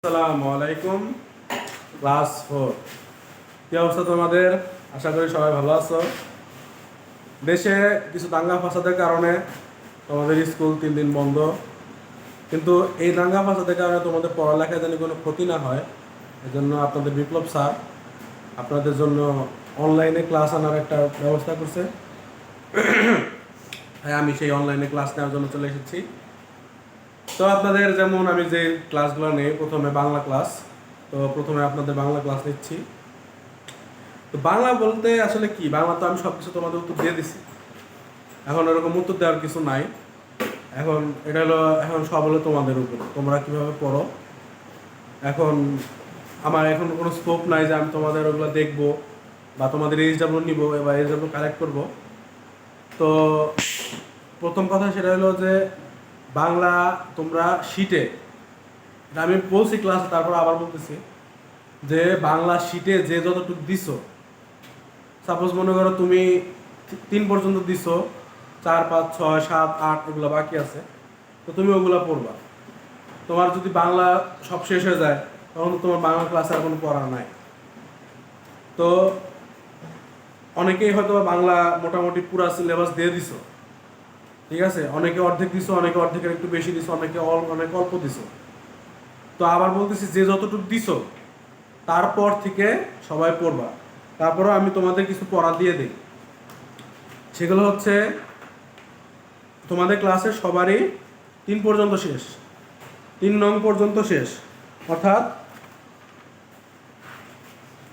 আসসালামু আলাইকুম। ক্লাস 4 কি অবস্থা তোমাদের? আশা করি সবাই ভালো আছো। দেশে কিছু দাঙ্গা ফাসাদের কারণে তোমাদের স্কুল 3 দিন বন্ধ, কিন্তু এই দাঙ্গা ফাসাদের কারণে তোমাদের পড়ালেখায় যেন কোনো ক্ষতি না হয় এজন্য আপনাদের বিপ্লব স্যার আপনাদের জন্য অনলাইনে ক্লাস আনার একটা ব্যবস্থা করছে। হ্যাঁ, আমি সেই অনলাইনে ক্লাস নেওয়ার জন্য চলে এসেছি। তো আপনাদের যেমন আমি যে ক্লাসগুলো নেই, প্রথমে বাংলা ক্লাস। তো প্রথমে আপনাদের বাংলা ক্লাস নিচ্ছি। তো বাংলা বলতে আসলে কি, বাংলা তো আমি সব কিছু তোমাদের উত্তর দিয়ে দিছি, এখন এরকম উত্তর দেওয়ার কিছু নাই। এখন এটা হলো, এখন সব হলো তোমাদের উপর, তোমরা কীভাবে পড়ো। এখন আমার এখন কোনো স্কোপ নাই যে আমি তোমাদের ওগুলো দেখবো বা তোমাদের এইচডাব্লিউ নিব বা এইচডাব্লিউ কালেক্ট করবো। তো প্রথম কথা সেটা হলো যে বাংলা তোমরা শিটে, আমি বলছি ক্লাসে, তারপর আবার বলতেছি যে বাংলা শিটে যে যতটুকু দিছো, সাপোজ মনে করো তুমি 3 পর্যন্ত দিছো, 4, 5, 6, 7, 8 এগুলো বাকি আছে, তো তুমি ওগুলো পড়বা। তোমার যদি বাংলা সব শেষ হয়ে যায় তখন তো তোমার বাংলা ক্লাসে আর কোনো পড়া নাই। তো অনেকেই হয়তো বাংলা মোটামুটি পুরা সিলেবাস দিয়ে দিছো, ঠিক আছে, অনেকে অর্ধেক দিছো, অনেকে অর্ধেকের একটু বেশি দিছো, অনেকে অনেক অল্প দিছো। তো আবার বলতেছি যে যতটুকু দিছো তারপর থেকে সবাই পড়বা। তারপরও আমি তোমাদের কিছু পড়া দিয়ে দিই, সেগুলো হচ্ছে তোমাদের ক্লাসের সবারই 3 পর্যন্ত শেষ, 3 নং পর্যন্ত শেষ, অর্থাৎ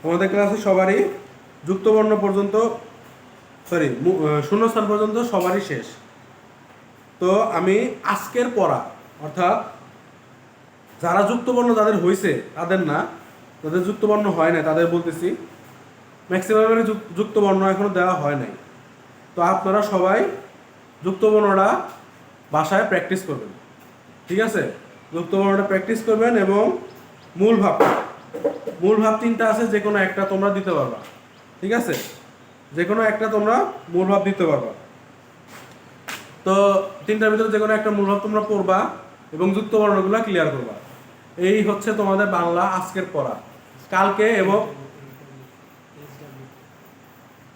তোমাদের ক্লাসে সবারই যুক্তবর্ণ পর্যন্ত, সরি শূন্যস্থান পর্যন্ত সবারই শেষ। তো আমি আজকের পড়া, অর্থাৎ যারা যুক্তবর্ণ যাদের হয়েছে তাদের না, যাদের যুক্তবর্ণ হয় না তাদের বলতেছি, ম্যাক্সিমামের যুক্তবর্ণ এখনো দেওয়া হয় নাই। তো আপনারা সবাই যুক্তবর্ণটা বাসায় প্র্যাকটিস করবেন, ঠিক আছে? যুক্তবর্ণটা প্র্যাকটিস করবেন এবং মূল ভাব 3টা আছে, যে কোনো একটা তোমরা দিতে পারবা, ঠিক আছে? যে কোনো একটা তোমরা মূল ভাব দিতে পারবা। তো 3টার ভিতরে যে কোনো একটা মূল ভাব তোমরা পড়বা এবং যুক্তবর্ণগুলো ক্লিয়ার করবা। এই হচ্ছে তোমাদের বাংলা আজকের পড়া।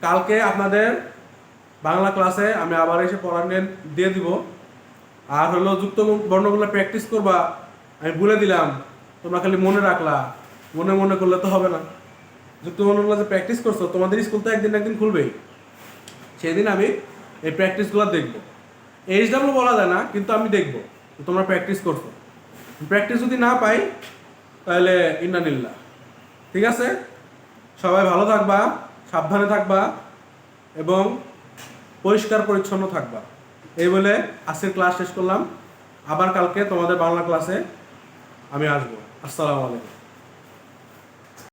কালকে আপনাদের বাংলা ক্লাসে আমি আবার এসে পড়া দিয়ে দিব। আর হলো যুক্ত বর্ণগুলো প্র্যাকটিস করবা, আমি বলে দিলাম, তোমরা খালি মনে রাখলা, মনে মনে করলে তো হবে না। যুক্ত বর্ণগুলো যে প্র্যাকটিস করছো, তোমাদের স্কুল তো একদিন খুলবেই, সেদিন আমি এই প্র্যাকটিসগুলো দেখবো। এইচডাব্লিউ বলা যায় না, কিন্তু আমি দেখবো তোমরা প্র্যাকটিস করছো। প্র্যাকটিস যদি না পাই তাহলে ইন্নানিল্লাহ। ঠিক আছে, সবাই ভালো থাকবা, সাবধানে থাকবা এবং পরিষ্কার পরিচ্ছন্ন থাকবা। এই বলে আজকের ক্লাস শেষ করলাম। আবার কালকে তোমাদের বাংলা ক্লাসে আমি আসবো। আসসালামু আলাইকুম।